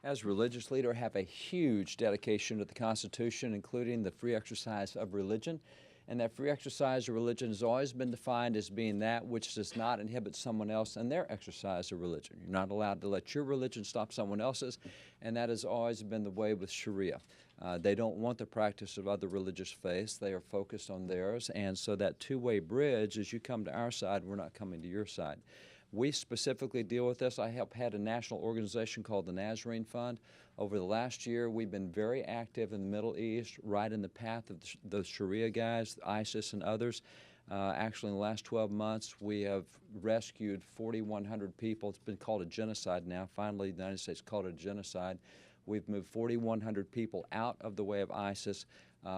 As a religious leader, I have a huge dedication to the Constitution, including the free exercise of religion. And that free exercise of religion has always been defined as being that which does not inhibit someone else in their exercise of religion. You're not allowed to let your religion stop someone else's, and that has always been the way with Sharia. They don't want the practice of other religious faiths. They are focused on theirs, and so that two-way bridge, as you come to our side, we're not coming to your side. We specifically deal with this. I have had a national organization called the Nazarene Fund. Over the last year, we've been very active in the Middle East, right in the path of those Sharia guys, ISIS and others. Actually, in the last 12 months, we have rescued 4,100 people. It's been called a genocide now. Finally, the United States called it a genocide. We've moved 4,100 people out of the way of ISIS.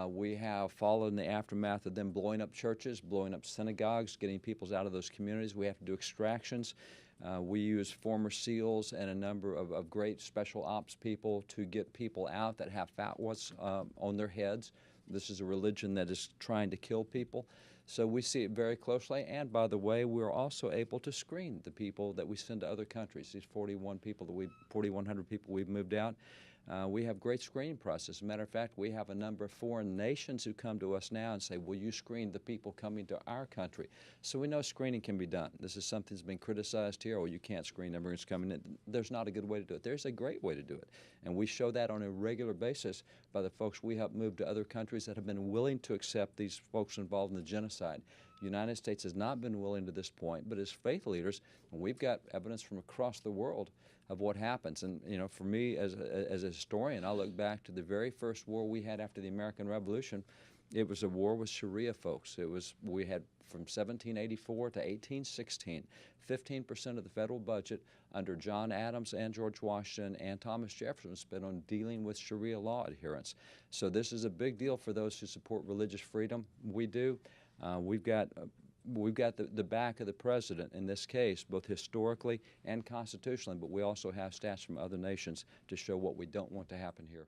We have followed in the aftermath of them blowing up churches, blowing up synagogues, getting people out of those communities. We have to do extractions. We use former SEALs and a number of great special ops people to get people out that have fatwas on their heads. This is a religion that is trying to kill people. So we see it very closely, and by the way, we're also able to screen the people that we send to other countries. These 4,100 people we've moved out. We have great screening process. As a matter of fact, we have a number of foreign nations who come to us now and say, will you screen the people coming to our country? So we know screening can be done. This is something that's been criticized here. Oh, you can't screen immigrants coming in. There's not a good way to do it. There's a great way to do it. And we show that on a regular basis by the folks we help move to other countries that have been willing to accept these folks involved in the genocide. The United States has not been willing to this point, but as faith leaders, we've got evidence from across the world of what happens. And, you know, for me as a historian, I look back to the very first war we had after the American Revolution. It was a war with Sharia folks. We had from 1784 to 1816, 15% of the federal budget under John Adams and George Washington and Thomas Jefferson was spent on dealing with Sharia law adherence. So this is a big deal for those who support religious freedom. We do. We've got the back of the president in this case, both historically and constitutionally, but we also have stats from other nations to show what we don't want to happen here.